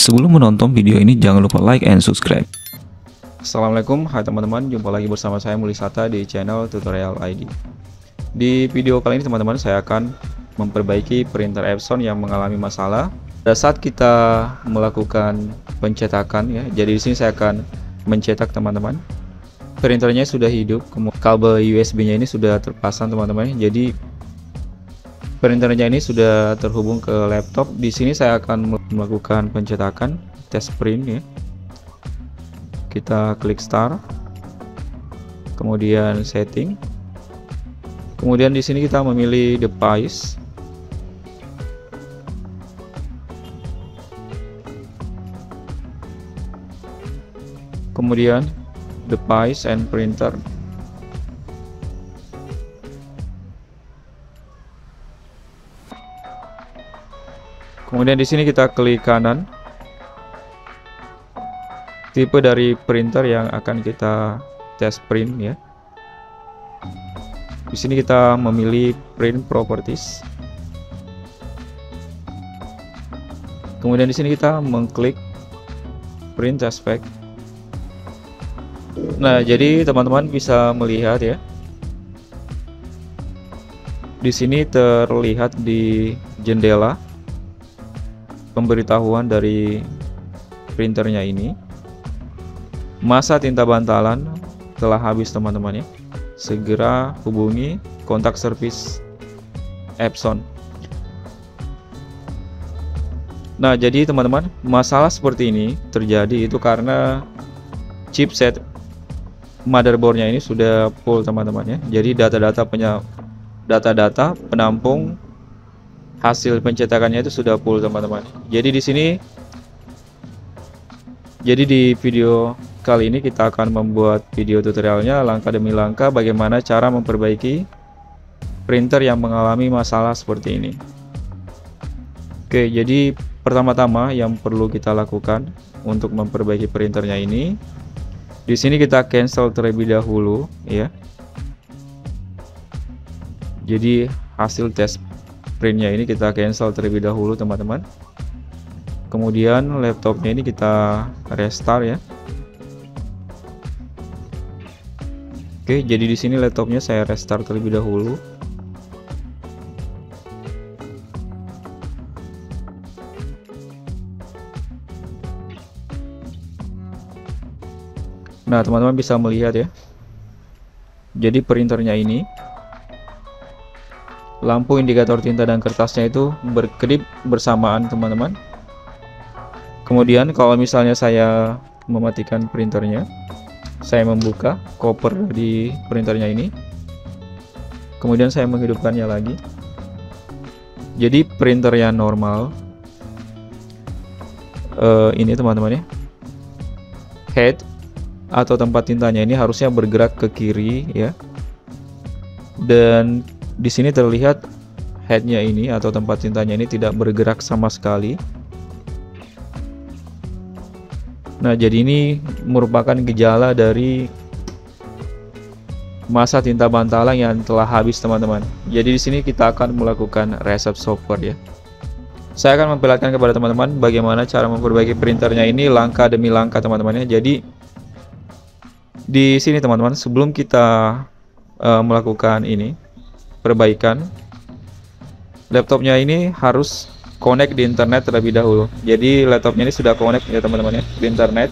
Sebelum menonton video ini, jangan lupa like and subscribe. Assalamualaikum, hai teman-teman, jumpa lagi bersama saya Mulisata di channel Tutorial ID. Di video kali ini teman-teman, saya akan memperbaiki printer Epson yang mengalami masalah pada saat kita melakukan pencetakan ya. Jadi di sini saya akan mencetak teman-teman. Printernya sudah hidup, kabel USB-nya ini sudah terpasang teman-teman. Jadi printernya ini sudah terhubung ke laptop. Di sini saya akan melakukan pencetakan test print ya. Kita klik start, kemudian setting, kemudian di sini kita memilih device, kemudian device and printer. Kemudian di sini kita klik kanan, tipe dari printer yang akan kita test print ya. Di sini kita memilih print properties. Kemudian di sini kita mengklik print aspect. Nah, jadi teman-teman bisa melihat ya. Di sini terlihat di jendela pemberitahuan dari printernya ini, masa tinta bantalan telah habis teman-teman ya. Segera hubungi kontak servis Epson. Nah, jadi teman-teman, masalah seperti ini terjadi itu karena chipset motherboardnya ini sudah full teman-teman ya. Jadi data-data penampung hasil pencetakannya itu sudah full teman-teman. Jadi di video kali ini kita akan membuat video tutorialnya langkah demi langkah bagaimana cara memperbaiki printer yang mengalami masalah seperti ini. Oke, jadi pertama-tama yang perlu kita lakukan untuk memperbaiki printernya ini, di sini kita cancel terlebih dahulu ya. Jadi hasil tes printnya ini kita cancel terlebih dahulu teman-teman. Kemudian laptopnya ini kita restart ya. Oke, jadi di sini laptopnya saya restart terlebih dahulu. Nah, teman-teman bisa melihat ya. Jadi printernya ini, lampu indikator tinta dan kertasnya itu berkedip bersamaan teman-teman. Kemudian kalau misalnya saya mematikan printernya, saya membuka koper di printernya ini, kemudian saya menghidupkannya lagi. Jadi printer yang normal ini teman-teman ya, head atau tempat tintanya ini harusnya bergerak ke kiri ya. Dan di sini terlihat headnya ini atau tempat tintanya ini tidak bergerak sama sekali. Nah, jadi ini merupakan gejala dari masa tinta bantalan yang telah habis teman-teman. Jadi di sini kita akan melakukan reset software ya. Saya akan memperlihatkan kepada teman-teman bagaimana cara memperbaiki printernya ini langkah demi langkah teman-teman ya. Jadi di sini teman-teman, sebelum kita melakukan ini perbaikan, laptopnya ini harus connect di internet terlebih dahulu. Jadi laptopnya ini sudah connect ya teman-teman ya di internet.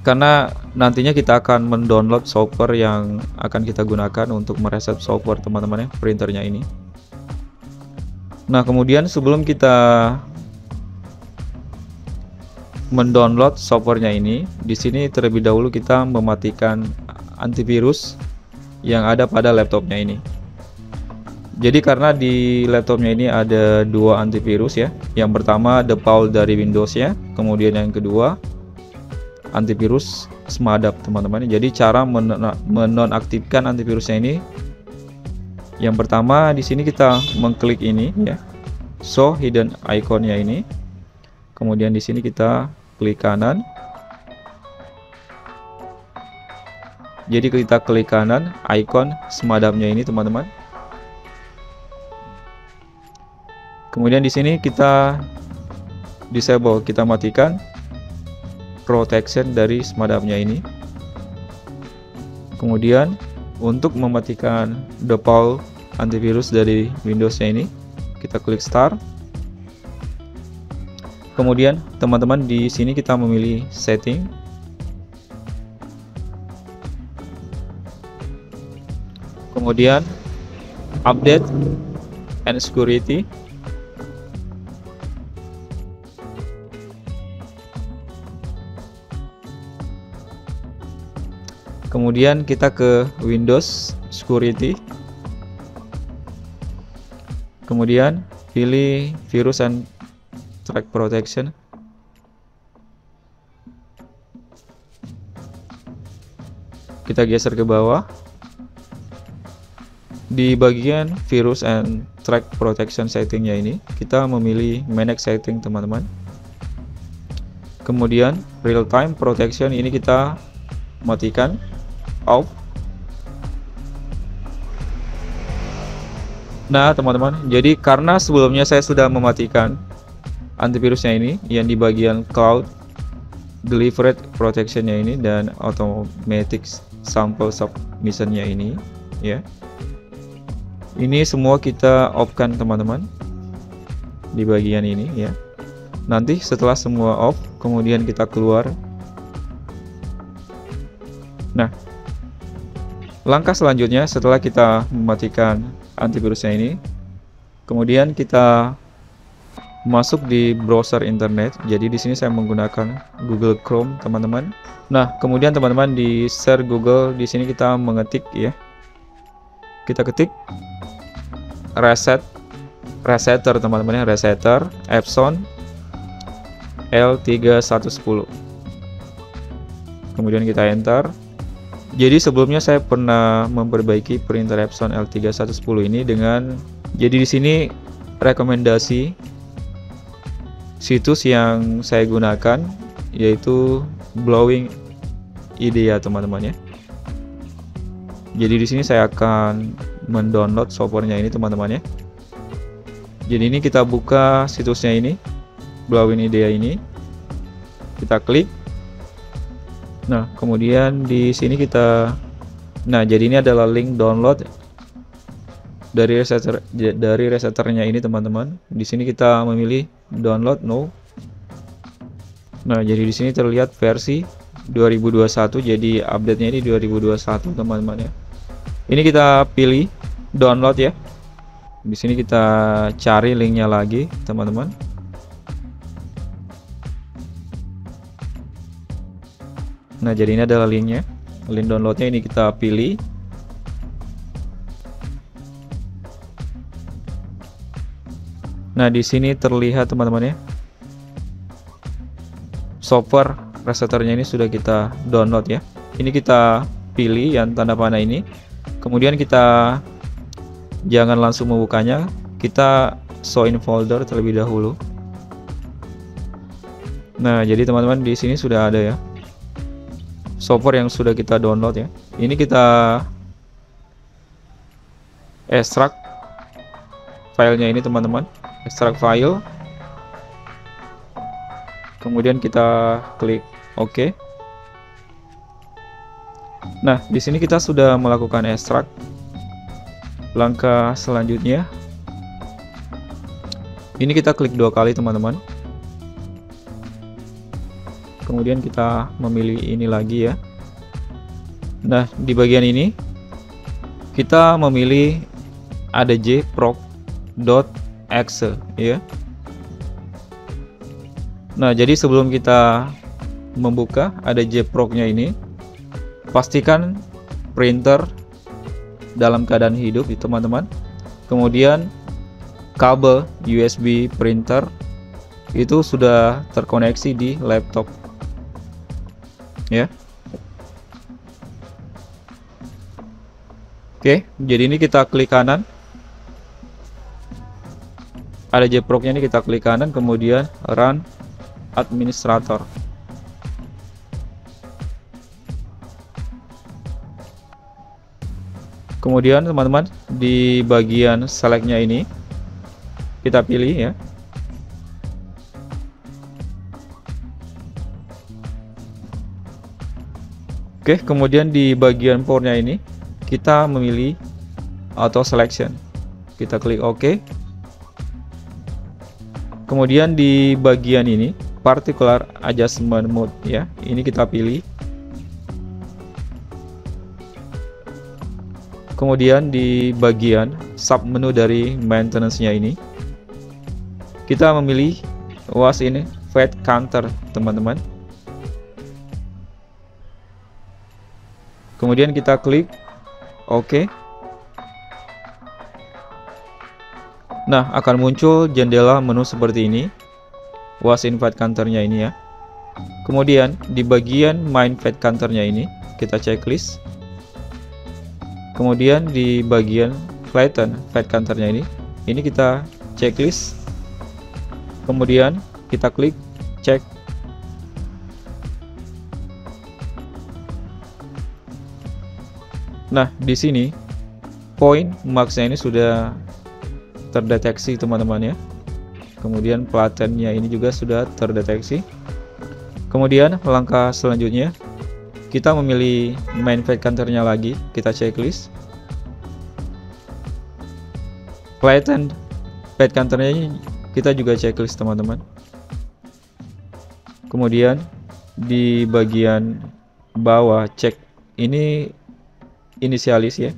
Karena nantinya kita akan mendownload software yang akan kita gunakan untuk mereset software teman-teman ya printernya ini. Nah, kemudian sebelum kita mendownload softwarenya ini, di sini terlebih dahulu kita mematikan antivirus yang ada pada laptopnya ini. Jadi karena di laptopnya ini ada dua antivirus ya. Yang pertama default dari Windows ya, kemudian yang kedua antivirus SMADAP teman-teman. Jadi cara menonaktifkan antivirusnya ini, yang pertama di sini kita mengklik ini ya, show hidden iconnya ini. Kemudian di sini kita klik kanan. Jadi kita klik kanan icon SMADAP-nya ini teman-teman. Kemudian di sini kita disable, kita matikan protection dari semadapnya ini. Kemudian untuk mematikan default antivirus dari Windows-nya ini, kita klik start. Kemudian teman-teman di sini kita memilih setting. Kemudian update and security. Kemudian kita ke Windows Security. Kemudian pilih Virus and Track Protection. Kita geser ke bawah. Di bagian Virus and Track Protection settingnya ini, kita memilih Manage Setting, teman-teman. Kemudian Real Time Protection ini kita matikan, off. Nah teman-teman, jadi karena sebelumnya saya sudah mematikan antivirusnya ini yang di bagian Cloud Delivered Protectionnya ini dan Automatic Sample Submissionnya ini, ya. Ini semua kita off-kan teman-teman di bagian ini, ya. Nanti setelah semua off, kemudian kita keluar. Nah, langkah selanjutnya setelah kita mematikan antivirusnya ini, kemudian kita masuk di browser internet. Jadi di sini saya menggunakan Google Chrome, teman-teman. Nah, kemudian teman-teman di search Google, di sini kita mengetik, ya. Kita ketik resetter, teman-teman, ya, resetter Epson L3110. Kemudian kita enter. Jadi sebelumnya saya pernah memperbaiki printer Epson L3110 ini dengan, jadi di sini rekomendasi situs yang saya gunakan yaitu Blowing Idea, teman-teman, ya. Jadi di sini saya akan mendownload softwarenya ini, teman-teman, ya. Jadi ini kita buka situsnya ini, Blowing Idea ini. Kita klik. Nah, kemudian di sini kita, nah jadi ini adalah link download dari resetternya ini, teman-teman. Di sini kita memilih download no. Nah, jadi di sini terlihat versi 2021, jadi update-nya ini 2021, teman-teman, ya. Ini kita pilih download, ya. Di sini kita cari linknya lagi, teman-teman. Nah, jadi ini adalah linknya. Link downloadnya ini kita pilih. Nah, di sini terlihat, teman-teman, ya. Software resetternya ini sudah kita download, ya. Ini kita pilih yang tanda panah ini. Kemudian kita jangan langsung membukanya, kita show in folder terlebih dahulu. Nah, jadi teman-teman di sini sudah ada, ya, software yang sudah kita download, ya. Ini kita ekstrak filenya ini, teman-teman, ekstrak file. Kemudian kita klik OK. Nah, di sini kita sudah melakukan ekstrak. Langkah selanjutnya, ini kita klik 2 kali, teman-teman. Kemudian kita memilih ini lagi, ya. Nah, di bagian ini kita memilih adjproc.exe, ya. Nah, jadi sebelum kita membuka adjproc-nya ini, pastikan printer dalam keadaan hidup, teman-teman. Kemudian kabel USB printer itu sudah terkoneksi di laptop, ya. Oke, jadi ini kita klik kanan. Adjproc-nya ini kita klik kanan, kemudian run administrator. Kemudian teman-teman di bagian select-nya ini kita pilih ya. Oke, kemudian di bagian powernya ini kita memilih auto selection. Kita klik OK. Kemudian di bagian ini particular adjustment mode ya. Ini kita pilih. Kemudian di bagian sub menu dari maintenance-nya ini kita memilih wash ini fat counter, teman-teman. Kemudian kita klik OK. Nah, akan muncul jendela menu seperti ini. Wash in fat counter-nya ini ya. Kemudian di bagian main fat counter-nya ini kita checklist. Kemudian di bagian flatten fat counter-nya ini kita checklist. Kemudian kita klik check. Nah, di sini poin max-nya ini sudah terdeteksi, teman-teman ya. Kemudian flatten-nya ini juga sudah terdeteksi. Kemudian langkah selanjutnya kita memilih main fat counter-nya lagi, kita checklist. Flatten fat counter-nya ini kita juga checklist, teman-teman. Kemudian di bagian bawah cek ini inisialis ya.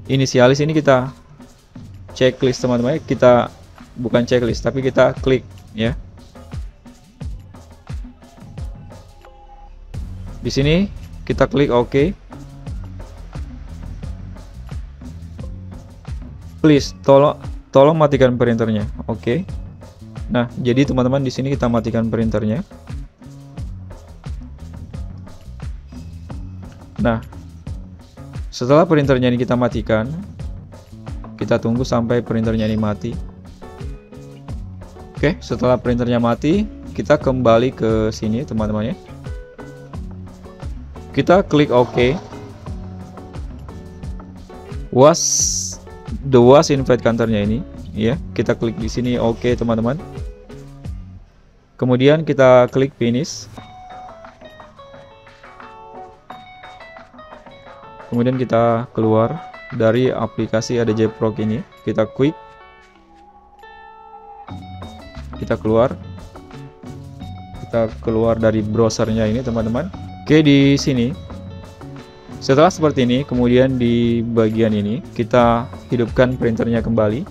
Inisialis ini kita checklist, teman-teman. Kita bukan checklist tapi kita klik ya. Di sini kita klik OK. Please tolong matikan printernya. Oke. Nah, jadi teman-teman di sini kita matikan printernya. Nah, setelah printernya ini kita matikan, kita tunggu sampai printernya ini mati. Oke, setelah printernya mati, kita kembali ke sini, teman-teman ya. Kita klik OK. The wash in fat counter-nya ini ya, kita klik di sini OK, teman-teman. Kemudian kita klik finish. Kemudian kita keluar dari aplikasi ADJ Pro ini, kita quit. Kita keluar dari browsernya ini, teman-teman. Oke, di sini setelah seperti ini, kemudian di bagian ini kita hidupkan printernya kembali.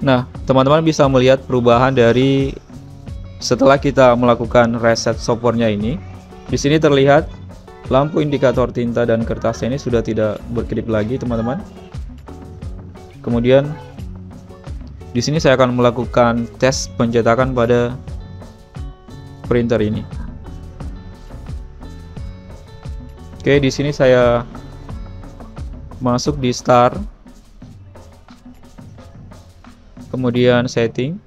Nah, teman-teman bisa melihat perubahan dari setelah kita melakukan reset softwarenya ini. Di sini terlihat lampu indikator tinta dan kertasnya ini sudah tidak berkedip lagi, teman-teman. Kemudian di sini saya akan melakukan tes pencetakan pada printer ini. Oke, di sini saya masuk di start, kemudian setting,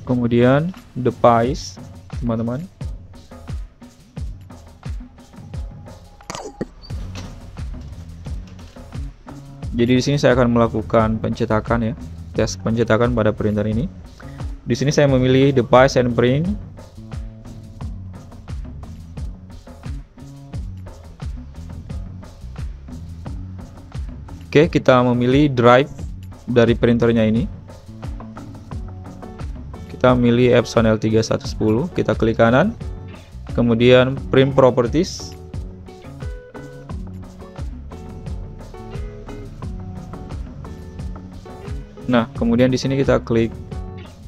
kemudian device, teman-teman. Jadi di sini saya akan melakukan pencetakan ya, tes pencetakan pada printer ini. Di sini saya memilih device and print. Oke, kita memilih drive dari printernya ini. Kita memilih Epson L3110, kita klik kanan. Kemudian print properties. Nah, kemudian di sini kita klik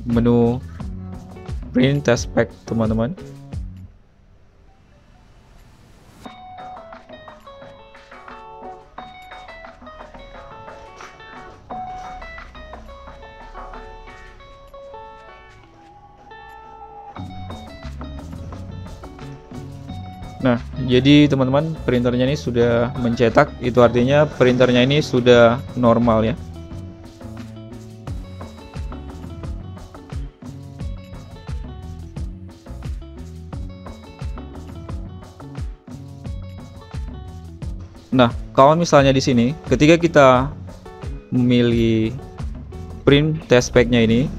menu print test pack, teman-teman. Nah, jadi teman-teman, printernya ini sudah mencetak, itu artinya printernya ini sudah normal ya. Nah, kalau misalnya di sini ketika kita memilih print test pack-nya ini,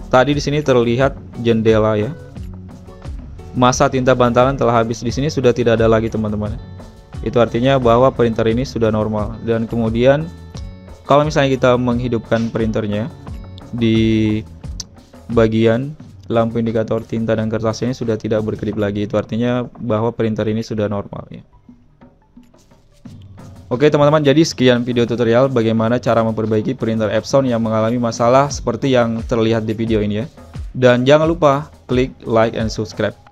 tadi di sini terlihat jendela ya. Masa tinta bantalan telah habis, di sini sudah tidak ada lagi teman-teman. Itu artinya bahwa printer ini sudah normal. Dan kemudian kalau misalnya kita menghidupkan printernya, di bagian lampu indikator tinta dan kertasnya sudah tidak berkedip lagi. Itu artinya bahwa printer ini sudah normal ya. Oke teman-teman, jadi sekian video tutorial bagaimana cara memperbaiki printer Epson yang mengalami masalah seperti yang terlihat di video ini ya. Dan jangan lupa klik like and subscribe.